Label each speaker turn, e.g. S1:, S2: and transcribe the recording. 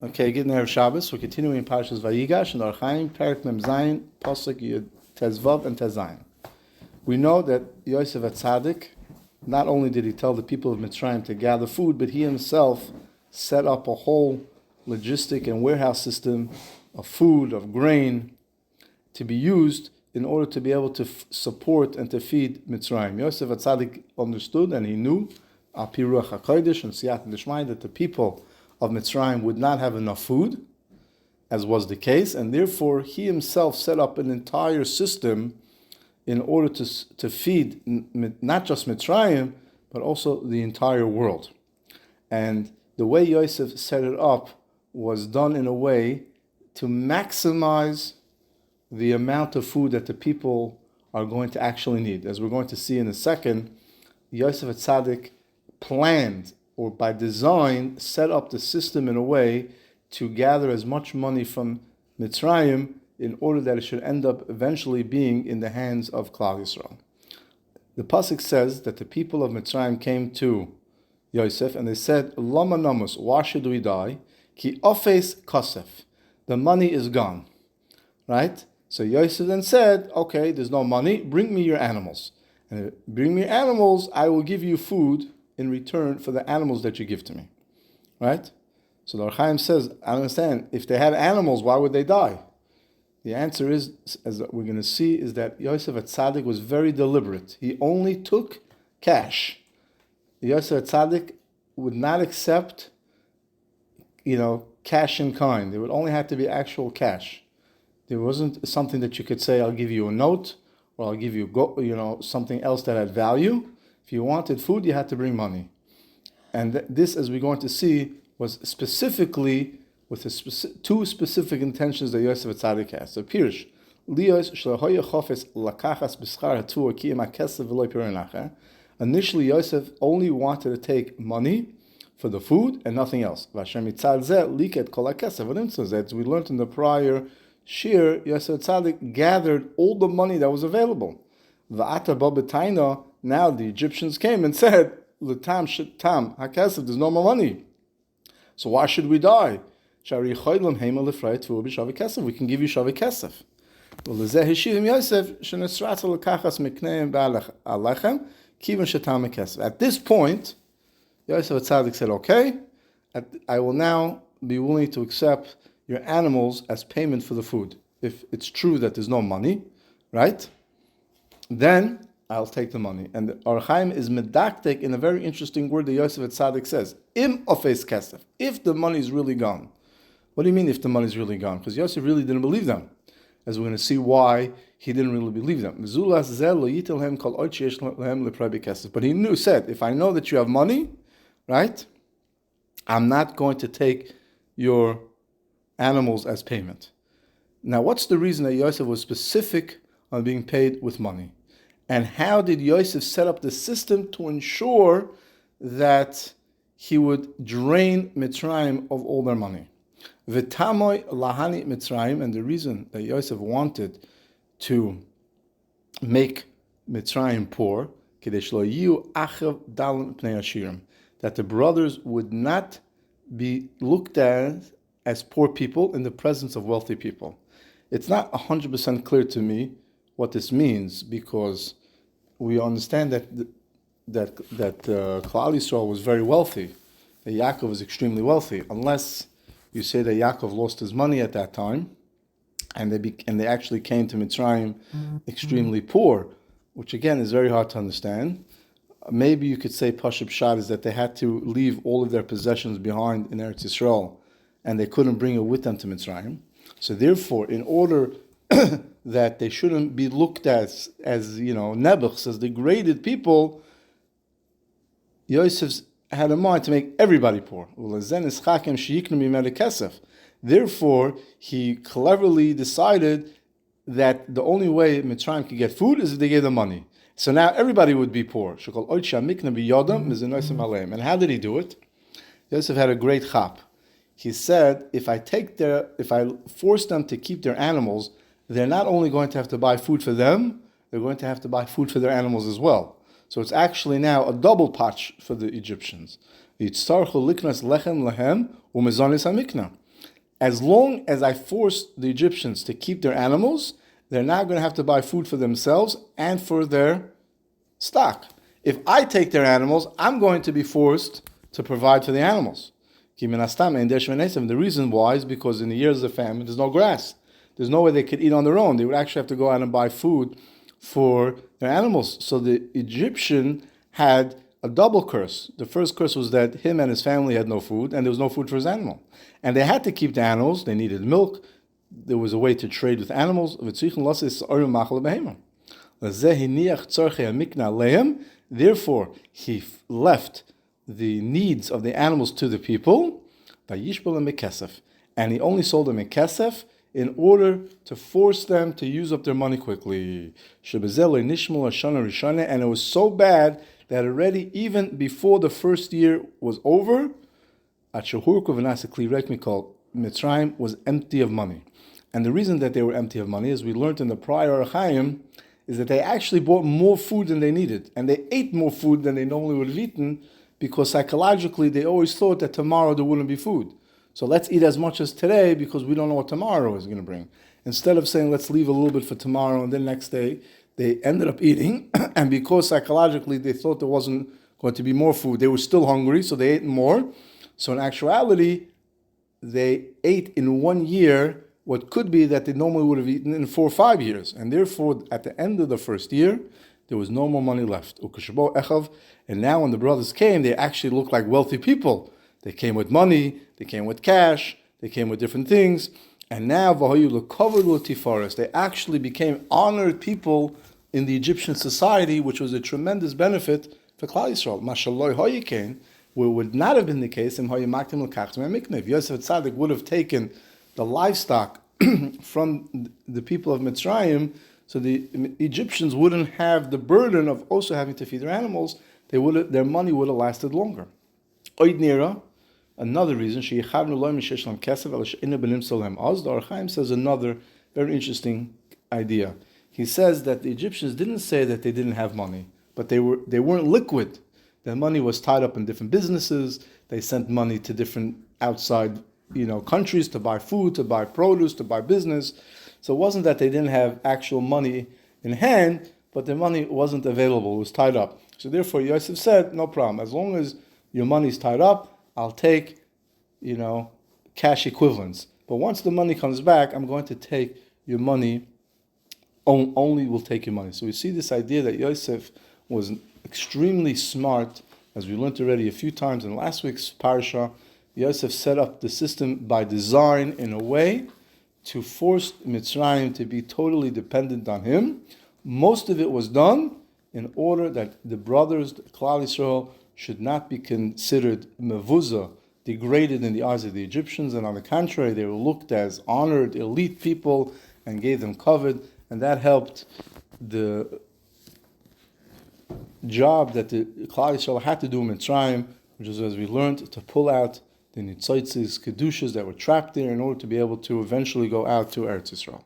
S1: Okay, good night of Shabbos. We're continuing in Parshat Vayigash and Hachaim, Perek Mem Zayin, Pasuk Yud Tezvav and Tezayin. We know that Yosef Atzadik, not only did he tell the people of Mitzrayim to gather food, but he himself set up a whole logistic and warehouse system of food, of grain, to be used in order to be able to support and to feed Mitzrayim. Yosef Atzadik understood and he knew, Al-Pi Ruach Hakadosh and Siyat D'Shmai, that the people of Mitzrayim would not have enough food, as was the case, and therefore he himself set up an entire system in order to feed not just Mitzrayim, but also the entire world. And the way Yosef set it up was done in a way to maximize the amount of food that the people are going to actually need. As we're going to see in a second, Yosef Atzadik planned, or by design, set up the system in a way to gather as much money from Mitzrayim in order that it should end up eventually being in the hands of Klal Yisrael. The pasuk says that the people of Mitzrayim came to Yosef and they said, Lama namus, why should we die? Ki ofes kosef, the money is gone. Right? So Yosef then said, okay, there's no money, bring me your animals. And bring me your animals, I will give you food in return for the animals that you give to me. Right? So the Hachaim says, I understand, if they had animals, why would they die? The answer is, as we're going to see, is that Yosef Atzadik was very deliberate. He only took cash. Yosef Atzadik would not accept, cash in kind. It would only have to be actual cash. There wasn't something that you could say, I'll give you a note, or I'll give you, something else that had value. If you wanted food, you had to bring money. And this, as we're going to see, was specifically with two specific intentions that Yosef Atzadik has. So, Pirish, initially, Yosef only wanted to take money for the food and nothing else. As we learned in the prior shir, Yosef Atzadik gathered all the money that was available. Now the Egyptians came and said, "L'tam shetam hakesef, there's no more money. So why should we die? We can give you shavei kesef." At this point, Yosef Atzadik said, "Okay, I will now be willing to accept your animals as payment for the food. If it's true that there's no money, right? Then I'll take the money." And Hachaim is medaktek in a very interesting word that Yosef Atzadik says, Im ofes kesef, if the money is really gone. What do you mean if the money is really gone? Because Yosef really didn't believe them. As we're going to see why he didn't really believe them. But he said, if I know that you have money, right, I'm not going to take your animals as payment. Now, what's the reason that Yosef was specific on being paid with money? And how did Yosef set up the system to ensure that he would drain Mitzrayim of all their money? V'tamoy lahani Mitzrayim, and the reason that Yosef wanted to make Mitzrayim poor, that the brothers would not be looked at as poor people in the presence of wealthy people. It's not 100% clear to me what this means, because we understand that Klal Yisrael was very wealthy, that Yaakov was extremely wealthy, unless you say that Yaakov lost his money at that time, and they actually came to Mitzrayim extremely poor, which again is very hard to understand. Maybe you could say Pashat Pshat is that they had to leave all of their possessions behind in Eretz Yisrael, and they couldn't bring it with them to Mitzrayim. So therefore, in order that they shouldn't be looked at as nebuchs, as degraded people, Yosef had in mind to make everybody poor. Therefore, he cleverly decided that the only way Mitzrayim could get food is if they gave them money. So now everybody would be poor. And how did he do it? Yosef had a great chap. He said, if I force them to keep their animals, they're not only going to have to buy food for them, they're going to have to buy food for their animals as well. So it's actually now a double patch for the Egyptians. as long as I force the Egyptians to keep their animals, they're now going to have to buy food for themselves and for their stock. If I take their animals, I'm going to be forced to provide for the animals. The reason why is because in the years of famine, there's no grass. There's no way they could eat on their own. They would actually have to go out and buy food for their animals. So the Egyptian had a double curse. The first curse was that him and his family had no food, and there was no food for his animal. And they had to keep the animals. They needed milk. There was a way to trade with animals. Therefore, he left the needs of the animals to the people, and he only sold them in kesef in order to force them to use up their money quickly. And it was so bad that already, even before the first year was over, Mitzrayim was empty of money. And the reason that they were empty of money, as we learned in the prior Hachaim, is that they actually bought more food than they needed. And they ate more food than they normally would have eaten, because psychologically they always thought that tomorrow there wouldn't be food. So let's eat as much as today because we don't know what tomorrow is going to bring. Instead of saying let's leave a little bit for tomorrow and then next day, they ended up eating. And because psychologically they thought there wasn't going to be more food, they were still hungry, so they ate more. So in actuality, they ate in 1 year what could be that they normally would have eaten in 4 or 5 years. And therefore, at the end of the first year, there was no more money left. And now when the brothers came, they actually looked like wealthy people. They came with money, they came with cash, they came with different things. And now, they actually became honored people in the Egyptian society, which was a tremendous benefit for Klal Yisrael. Where it would not have been the case, if Yosef Tzaddik would have taken the livestock from the people of Mitzrayim, so the Egyptians wouldn't have the burden of also having to feed their animals. Their money would have lasted longer. Another reason, the Hachaim says another very interesting idea. He says that the Egyptians didn't say that they didn't have money, but they weren't liquid. Their money was tied up in different businesses. They sent money to different outside countries to buy food, to buy produce, to buy business. So it wasn't that they didn't have actual money in hand, but their money wasn't available. It was tied up. So therefore, Yosef said, no problem. As long as your money is tied up, I'll take, cash equivalents. But once the money comes back, I'm going to take your money, only will take your money. So we see this idea that Yosef was extremely smart, as we learned already a few times in last week's Parshat. Yosef set up the system by design in a way to force Mitzrayim to be totally dependent on him. Most of it was done in order that the brothers, Klal Yisrael, should not be considered mevuzah, degraded in the eyes of the Egyptians, and on the contrary, they were looked as honored, elite people and gave them kavod, and that helped the job that the Klal Yisrael had to do in Mitzrayim, which is, as we learned, to pull out the nitzotzes, kedushas that were trapped there in order to be able to eventually go out to Eretz Yisrael.